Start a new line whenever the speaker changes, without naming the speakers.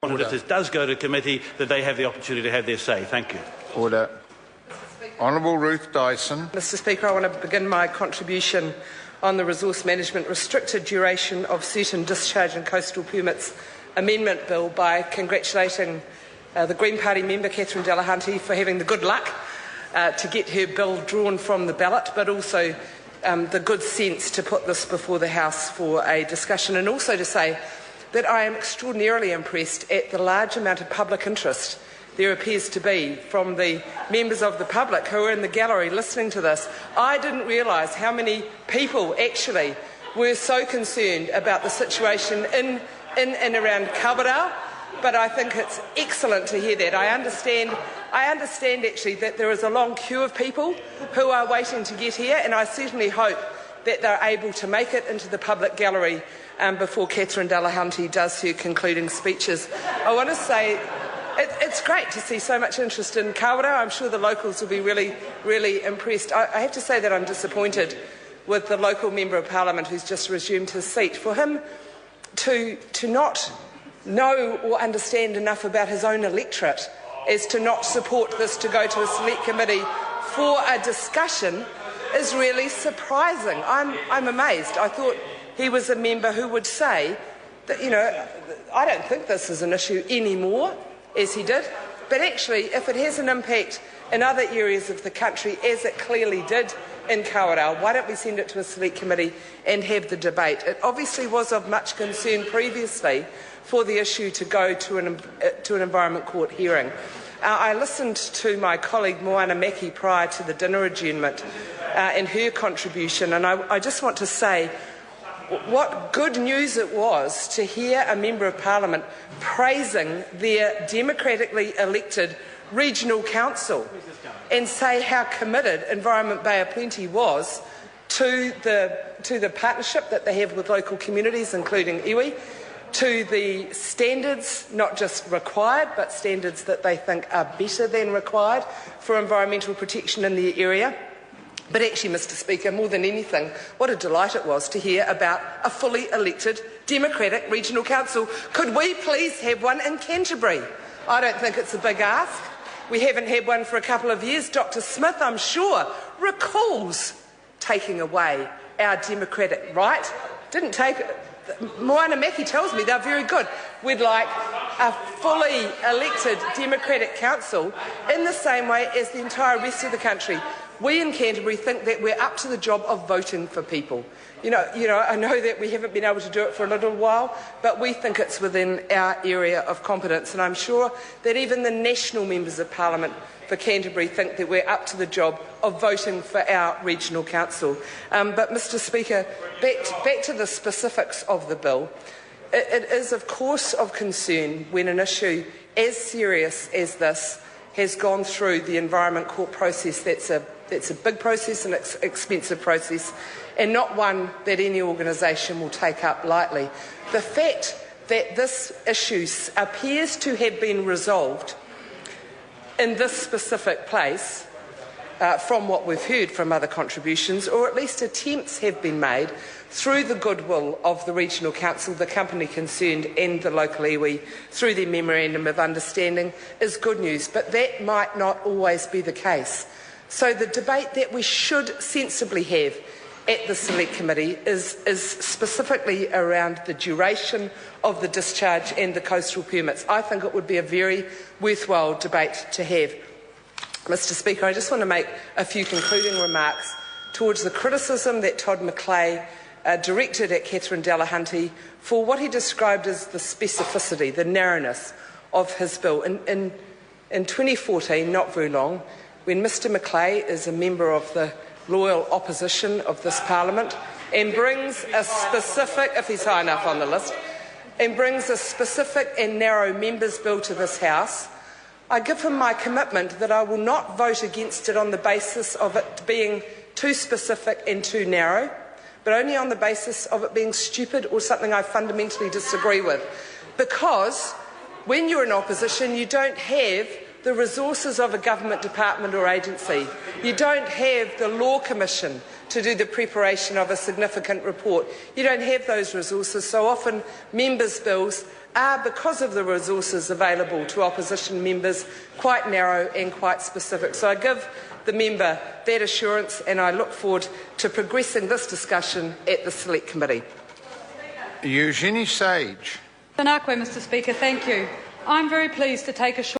If this does go to committee, that they have the opportunity to have their say. Thank you.
Order. Honourable Ruth Dyson.
Mr Speaker, I want to begin my contribution on the Resource Management Restricted Duration of Certain Discharge and Coastal Permits Amendment Bill by congratulating the Green Party member, Catherine Delahunty, for having the good luck to get her bill drawn from the ballot, but also the good sense to put this before the House for a discussion, and also to say that I am extraordinarily impressed at the large amount of public interest there appears to be from the members of the public who are in the gallery listening to this. I didn't realise how many people actually were so concerned about the situation in and around Kawerau, but I think it's excellent to hear that. I understand actually that there is a long queue of people who are waiting to get here, and I certainly hope that they're able to make it into the public gallery before Catherine Delahunty does her concluding speeches. I want to say it's great to see so much interest in Kawerau. I'm sure the locals will be really, really impressed. I have to say that I'm disappointed with the local Member of Parliament who's just resumed his seat. For him to not know or understand enough about his own electorate as to not support this to go to a select committee for a discussion is really surprising. I'm amazed. I thought he was a member who would say that, I don't think this is an issue anymore, as he did, but actually if it has an impact in other areas of the country, as it clearly did in Kawerau, why don't we send it to a select committee and have the debate? It obviously was of much concern previously for the issue to go to an Environment Court hearing. I listened to my colleague Moana Maki prior to the dinner adjournment in her contribution, and I just want to say what good news it was to hear a Member of Parliament praising their democratically elected regional council and say how committed Environment Bay of Plenty was to the partnership that they have with local communities, including iwi, to the standards, not just required, but standards that they think are better than required for environmental protection in the area. But actually, Mr Speaker, more than anything, what a delight it was to hear about a fully elected democratic regional council. Could we please have one in Canterbury? I don't think it's a big ask. We haven't had one for a couple of years. Dr Smith, I'm sure, recalls taking away our democratic right. Didn't take it. Moana Maki tells me they're very good. We'd like a fully elected democratic council in the same way as the entire rest of the country. We in Canterbury think that we're up to the job of voting for people. I know that we haven't been able to do it for a little while, but we think it's within our area of competence, and I'm sure that even the national members of Parliament for Canterbury think that we're up to the job of voting for our regional council. But, Mr Speaker, back to the specifics of the bill. It is, of course, of concern when an issue as serious as this has gone through the Environment Court process. That's a big process and it's an expensive process, and not one that any organisation will take up lightly. The fact that this issue appears to have been resolved in this specific place, from what we've heard from other contributions, or at least attempts have been made through the goodwill of the Regional Council, the company concerned and the local iwi, through their Memorandum of Understanding, is good news. But that might not always be the case. So the debate that we should sensibly have at the Select Committee is specifically around the duration of the discharge and the coastal permits. I think it would be a very worthwhile debate to have. Mr Speaker, I just want to make a few concluding remarks towards the criticism that Todd McClay directed at Catherine Delahunty for what he described as the specificity, the narrowness of his bill. In 2014, not very long, when Mr Macleay is a member of the loyal opposition of this Parliament and brings a specific, if he's high enough on the list, and brings a specific and narrow members' bill to this House, I give him my commitment that I will not vote against it on the basis of it being too specific and too narrow, but only on the basis of it being stupid or something I fundamentally disagree with. Because when you're in opposition, you don't have the resources of a government department or agency. You don't have the Law Commission to do the preparation of a significant report. You don't have those resources, so often members' bills are, because of the resources available to opposition members, quite narrow and quite specific. So I give the member that assurance, and I look forward to progressing this discussion at the Select Committee.
Eugenie Sage.
Mr Speaker, thank you. I'm very pleased to take a short